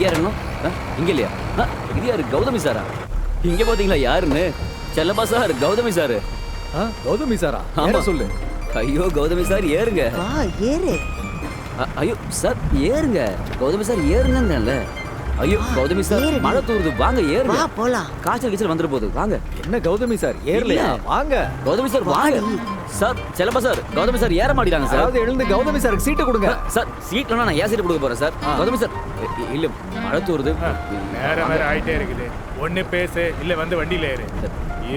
இங்கே இறங்கணும். இங்க இல்லையா? இது யாரு? கௌதமி சாரா? இங்க பாத்தீங்களா யாருன்னு? Chellappa sir, Gautami sir. கௌதமி சாரா? ஆமா சொல்லு. ஐயோ கௌதமி சார் ஏறுங்க. ஏறு. ஐயோ சார் ஏறுங்க. கௌதமி சார் ஏறுங்கல்ல. ஐயோ கௌதமி சார் மழை தூருது, வாங்க ஏறுங்க. வா போலாம். காய்ச்சல் கீச்சல் வந்துட போகுது, வாங்க. என்ன கௌதமி சார் ஏறலையா? வாங்க கௌதமி சார் வாங்க. Sir Chellappa sir, Gautami sir ஏற மாட்டேங்கிறாங்க சார். அதாவது எழுந்து கௌதமி சாருக்கு சீட்டு கொடுங்க. சார் சீட்லாம் நான் ஏன் சீட்டு கொடுக்க போறேன் சார்? கௌதமி சார் இல்ல மழை தூருது. வேற ஆயிட்டே இருக்குது. ஒண்ணு பேசு இல்ல வந்து வண்டியில ஏறு.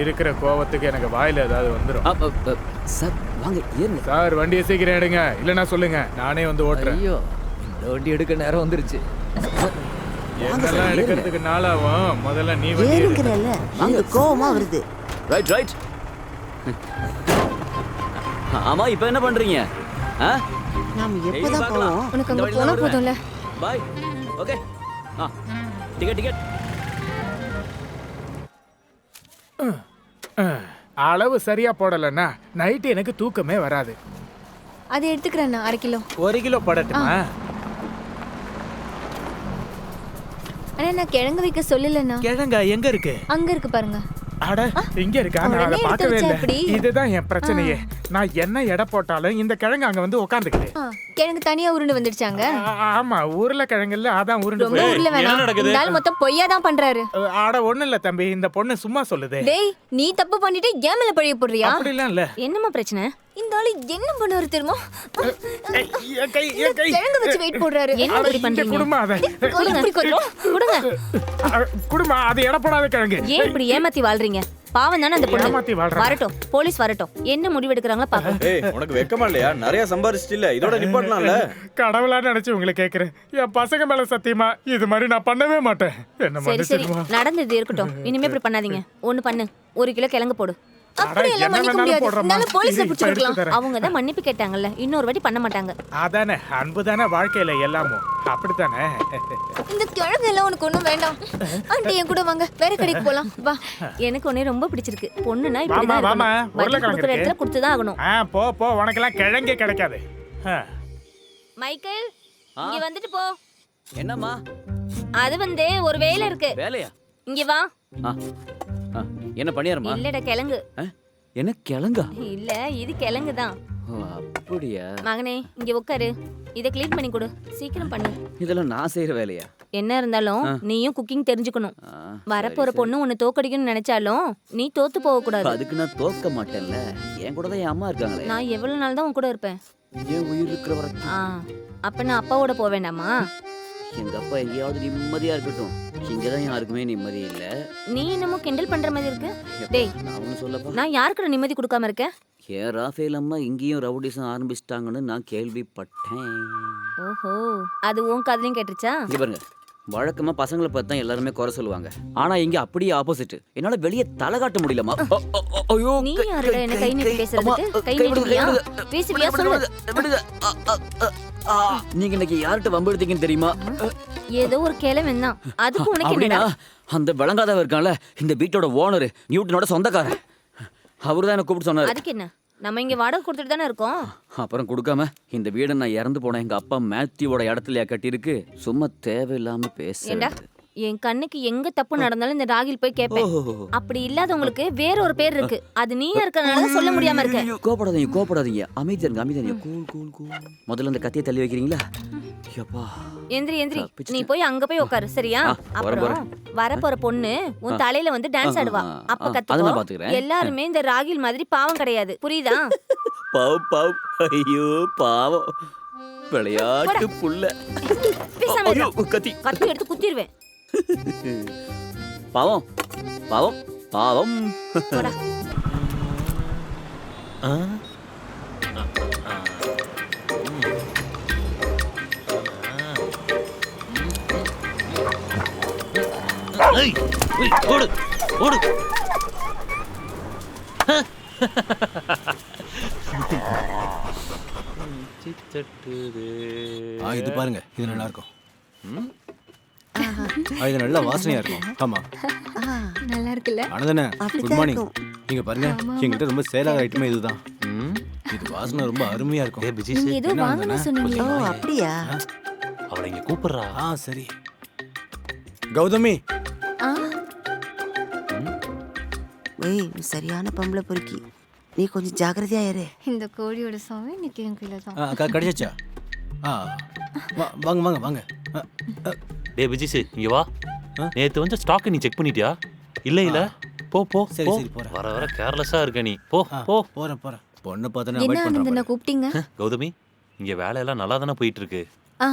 இருக்கிற கோவத்துக்கு எனக்கு வாயில ஏதாவது வந்துடும். சார் வாங்க ஏறுங்க. சார் வண்டியை சீக்கிரம் எடுங்க, இல்லைன்னா சொல்லுங்க நானே வந்து ஓட்டுறேன். ஐயோ இந்த வண்டி எடுக்க நேரம் வந்துருச்சு. என்னெல்லாம் எடுக்கிறதுக்கு நாளாகும். முதல்ல நீ வண்டி எடு. ஏறுங்கறல்ல. அங்க கோவமா வருது. Right right. ஆமா இப்போ என்ன பண்றீங்க? நாம எப்பதான் போவோம்? உனக்கு அங்க போனா போதும்ல. பை. ஓகே. Ticket ticket. அளவு சரியா போடலன்னா நைட்டு எனக்கு தூக்கமே வராது. அதை எடுத்துக்கிறேன் 1/2 கிலோ. 1 கிலோ போடட்டுமா? ஆனா நான் கிழங்கு வைக்க சொல்லலண்ணா. கிழங்கா எங்க இருக்கு? அங்க இருக்கு பாருங்க. அட இங்க இருக்கா? நான் உடனே அதை எடுத்து பார்க்கவே வச்சா இல்லை. எப்படி? இதுதான் என் பிரச்சனையே. நான் என்ன எடை போட்டாலும் இந்த கிழங்கு அங்க வந்து உட்காந்துக்குது. கிழங்கு தனியா உருண்டு வந்துடுச்சாங்க. ஆமா உருளைக்கிழங்குல அதான் உருண்டு ரொம்ப உருள வேணாம். இந்த ஆள் மொத்தம் பொய்யா தான் பண்றாரு. ஆட ஒண்ணு இல்ல தம்பி, இந்த பொண்ணு சும்மா சொல்லுதே. டேய் நீ தப்பு பண்ணிட்டு ஏன் மேல பழிய போடுறியா? அப்படிலாம் இல்ல. என்னம்மா பிரச்சனை? இந்த ஆளு என்ன பண்ணுவாரு தெரியுமா? என் கை கிழங்கு வச்சு வெயிட் போடுறாரு. என்ன இப்படி பண்றீங்க? குடுமா அதை கொடுங்க. குடுமா அது எடை போடாத கிழங்கு. ஏன் இப்படி ஏமாத்தி வாழ்றீங்க? பாவம் தானே அந்த பொண்ணு. ஏமாத்தி வாழ்றா. வரட்டும் போலீஸ் வரட்டும். என்ன முடிவு எடுக்கறாங்களா பாப்போம். ஏய் உனக்கு வெக்கமா இல்லையா? நிறைய சம்பாரிச்சிட்டு இல்ல, இதோட நிப்பாட்டலாம்ல. கடவுளா நினைச்சு உங்களை கேக்குறேன். என் பசங்க மேல சத்தியமா இது மாதிரி நான் பண்ணவே மாட்டேன். என்ன சரி சரி மன்னிச்சிடுமா? நடந்தது இருக்கட்டும். இனிமே இப்படி பண்ணாதீங்க. ஒண்ணு பண்ணு, 1 கிலோ கிழங்கு போடு. அப்படி எல்லாம் என்ன மன்னிக்க வேணாலும் முடியாது. போடுறேம்மா. இருந்தாலும் போலீஸ்ல இப்ப பிடிச்சிருக்கலாம். எடுத்து தரேன். அவங்க தான் மன்னிப்பு கேட்டாங்கல்ல, இன்னொரு வாட்டி பண்ண மாட்டாங்க. அதானே அன்பு தானே வாழ்க்கையில எல்லாமும். அப்படித்தானே? இந்த கிழங்கு எல்லாம் உனக்கு ஒண்ணும் வேண்டாம். ஆண்டி என் கூட வாங்க, வேற கடைக்கு போலாம் வா. எனக்கு உன்னை ரொம்ப பிடிச்சிருக்கு. பொண்ணுனா இப்படி தான் வாமா, இருக்கணும். உருளைக்கிழங்கு கொடுக்குற இருக்கு. இடத்துல கொடுத்து தான் ஆகணும். போ உனக்கெல்லாம் கிழங்கே கிடைக்காது. மைக்கேல் இங்க வந்துட்டு போ. என்னம்மா அது வந்து ஒரு வேலை இருக்கு. வேலையா? இங்க வா. என்ன பண்ணியாரம்மா? இல்லடா கிழங்கு. என்ன கிழங்கா? இல்ல இது கிழங்கு தான். அப்படியா? மகனே இங்க உட்காரு. இத க்ளீன் பண்ணி கொடு, சீக்கிரம் பண்ணு. இதெல்லாம் நான் செய்யற வேலையா? என்ன இருந்தாலும் நீயும் குக்கிங் தெரிஞ்சுக்கணும். வரப்போற சரி. பொண்ணு உன்னை தோக்கடிக்கணும்னு நினைச்சாலும் நீ தோத்து போக கூடாது. அதுக்கு நான் தோக்க மாட்டேன்ல. என் கூட தான் என் அம்மா இருக்காங்களே. நான் எவ்வளவு நாள் தான் உன் கூட இருப்பேன்? என் உயிர் இருக்கிற வரைக்கும். அப்ப நான் அப்பாவோட போக வேண்டாமா? எங்க அப்பா எங்கேயாவது நிம்மதியா இருக்கட்டும். இங்கதான் யாருக்குமே நிம்மதி இல்ல. நீ என்னமோ கிண்டல் பண்ற மாதிரி இருக்கு. டேய் நான் ஒண்ணு சொல்லப்பா. நான் யாருக்கு நிம்மதி கொடுக்காம இருக்கேன்? ஏன் ராஃபேல் அம்மா இங்கேயும் ரவுடிசம் ஆரம்பிச்சிட்டாங்கன்னு நான் கேள்விப்பட்டேன். ஓஹோ, அது உன் காதுலயும் கேட்டுச்சா? இங்க பாருங்க, வழக்கமா பசங்களை பார்த்து தான் எல்லாருமே குறை சொல்லுவாங்க. ஆனா இங்க அப்படியே ஆப்போசிட். என்னால வெளியே தலை காட்ட முடியலமா. ஐயோ நீ யாருடா என்ன கை நீட்டி பேசுறதுக்கு? கை நீட்டுறியா? பேசுவியா சொல்லு. நீங்க இன்னைக்கு யார்கிட்ட வம்பெடுத்தீங்கன்னு தெரியுமா? ஏதோ ஒரு கிழவன் தான். அதுக்கு உனக்கு அப்படின்னா என்னடா? அந்த விளங்காதவர் இருக்கான்ல, இந்த வீட்டோட ஓனர், நியூட்டனோட சொந்தக்காரர். அவருதான் என்ன கூப்பிட்டு சொன்னாரு. அதுக்கு என்ன? நம்ம இங்க வாடகை கொடுத்துட்டு தானே இருக்கோம். அப்புறம் கொடுக்காம இந்த வீடை நான் இறந்து போனேன் எங்க அப்பா மேத்யூவோட இடத்துல கட்டியிருக்கு. சும்மா தேவையில்லாம ஏண்டா பேச. என் கண்ணுக்கு எங்க தப்பு நடந்தாலும் இந்த ராகில் போய் கேட்பேன். அப்படி இல்லாதவங்களுக்கு வேற ஒரு பேர் இருக்கு. அது நீயா இருக்கறனால சொல்ல முடியாம இருக்க. கோபப்படாதீங்க. அமைதியா இருங்க, அமைதியா இருங்க. Cool cool cool. முதல்ல அந்த கத்தியை தள்ளி வைக்கிறீங்களா? யப்பா. எந்திரி நீ போய் அங்க போய் உட்காரு சரியா? அப்புறம் வரப்போற பொண்ணு உன் தலையில வந்து டான்ஸ் ஆடுவா. அப்ப கத்துக்கோ. எல்லாருமே இந்த ராகில் மாதிரி பாவம் கிடையாது, புரியுதா? பாவம். ஐயோ பாவம். விளையாட்டு புள்ள. பேசாம இரு. கத்தி எடுத்து குத்திடுவேன். பாவம். போடா. ஓடு. இது பாருங்க, இது நல்லா இருக்கும். இது நல்ல வாசனையா இருக்கும். ஆமா நல்லா இருக்குல்ல? ஆனதானே? Good morning. நீங்க பாருங்க, என்கிட்ட ரொம்ப சேலாக ஐட்டமே இதுதான். இது வாசனை ரொம்ப அருமையா இருக்கும். நீங்க ஏதோ வாங்கணும் சொன்னீங்க. ஓ அப்படியா? அவளை இங்க கூப்பிடுறா. சரி. கௌதமி ஆ, ஏய் நீ சரியான பொம்பளை பொறுக்கி நீ கொஞ்சம் ஜாக்கிரதையா இரு. இந்த கோழியோட சாமி இன்னைக்கு என் கையில தான். கிடைச்சாச்சா வாங்க வாங்க வாங்க டேய் விஜிஸ் இங்க வா. நேத்து வந்து ஸ்டாக் நீ செக் பண்ணிட்டியா? இல்ல போ போ சரி போ. சரி போறேன். வர வர கேர்லெஸ்ஸா இருக்க நீ. போ போ. போறேன் பொண்ணு பார்த்தா என்ன அவாய்ட் ஆனந்தனை பண்றேன். கூப்பிட்டீங்க? கௌதமி இங்க வேலையெல்லாம் நல்லா தானே போயிட்டு இருக்கு. ஆ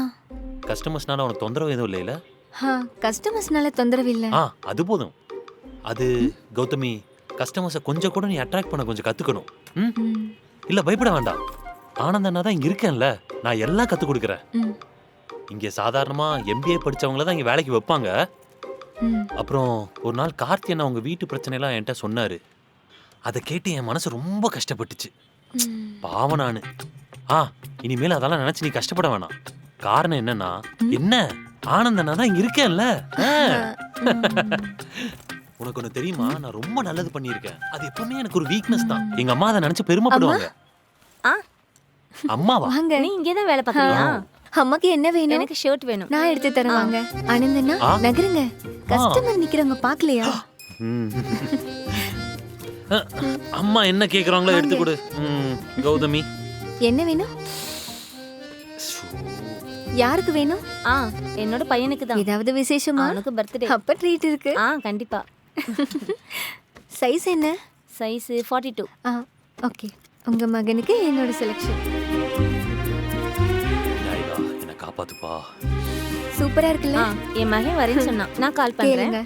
கஸ்டமர்ஸ்னால உனக்கு தொந்தரவு எதுவும் இல்லைல? கஸ்டமர்ஸ்னால தொந்தரவு இல்ல. அது போதும். அது கௌதமி கஸ்டமர்ஸை கொஞ்சம் கூட நீ அட்ராக்ட் பண்ண கொஞ்சம் கத்துக்கணும். ம் ம், இல்ல பயப்பட வேண்டாம். ஆனந்தனா தான் இங்க இருக்கேன்ல, நான் எல்லாம் கத்து கொடுக்குறேன். ம், இங்க சாதாரணமா MBA படிச்சவங்கள தான் இங்க வேலைக்கு வைப்பாங்க. ம். அப்புறம் ஒரு நாள் கார்த்தி அண்ணா உங்க வீட்டு பிரச்சனைலாம் என்கிட்ட சொன்னாரு. அதை கேட்டு என் மனசு ரொம்ப கஷ்டப்பட்டுச்சு. ம். பாவம் நானு. இனிமேல் அதெல்லாம் நினைச்சு நீ கஷ்டப்பட வேணாம். காரணம் என்னன்னா என்ன ஆனந்தனா தான் இங்க இருக்கேன்ல. உனக்கு ஒண்ணு தெரியுமா, நான் ரொம்ப நல்லது பண்ணியிருக்கேன். அது எப்பவுமே எனக்கு ஒரு வீக்னஸ் தான். எங்க அம்மா அதை நினைச்சு பெருமைப்படுவாங்க. ஆ, அம்மாவா? வாங்க. நீ இங்கே தான் வேலை பார்க்கறியா? அம்மாக்கு என்ன வேணும்? எனக்கு ஷர்ட் வேணும். நான் எடுத்து தரேன் வாங்க. ஆனந்தனா ஆ. நகருங்க. கஸ்டமர் நிக்கிறவங்க பாக்கலையா? ம். அம்மா என்ன கேக்குறாங்களோ எடுத்து கொடு. கௌதமி என்ன வேணும்? யாருக்கு வேணும்? என்னோட பையனுக்கு தான். ஏதாவது விசேஷமா? அவனுக்கு பர்த்டே. அப்ப ட்ரீட் இருக்கு. கண்டிப்பா. சைஸ் என்ன? சைஸ் 42. ஓகே. உங்க மகனுக்கு என்னோட செலக்ஷன். நாயகா என்ன காப்பாத்துப்பா. சூப்பரா இருக்குல்ல? என் மகன் வரேன்னு சொன்னான். நான் கால் பண்றேன். கேளுங்க.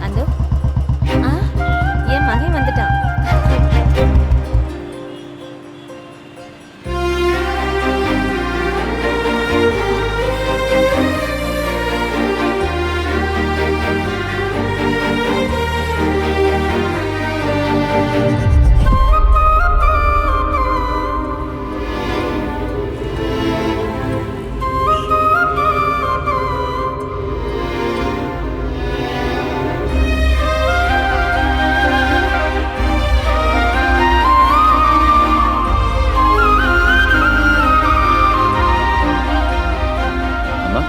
அந்தோ என் மகன் வந்துட்டான். அம்மா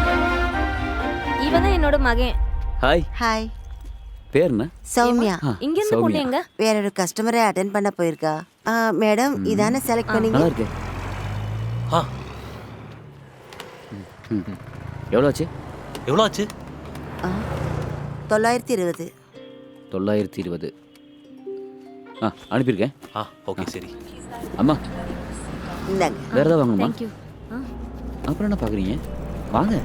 இவன் தான் என்னோட மகன். ஹாய், ஹாய் பேர் என்ன? சௌமியா. இங்க இருந்து பொண்ணு சௌமியா. எங்க? வேற ஒரு கஸ்டமரை அட்டென்ட் பண்ண போயிருக்கா. மேடம் இதானே செலக்ட் பண்ணீங்க? நல்லா இருக்கு. ஆ எவ்வளோ ஆச்சு? எவ்வளோ ஆச்சு? 920. 920. அனுப்பியிருக்கேன். ஓகே சரி. அம்மா இந்தாங்க. வேற ஏதாவது வாங்கணுமா? தேங்க்யூ. அப்புறம் என்ன பார்க்குறீங்க? வாங்க.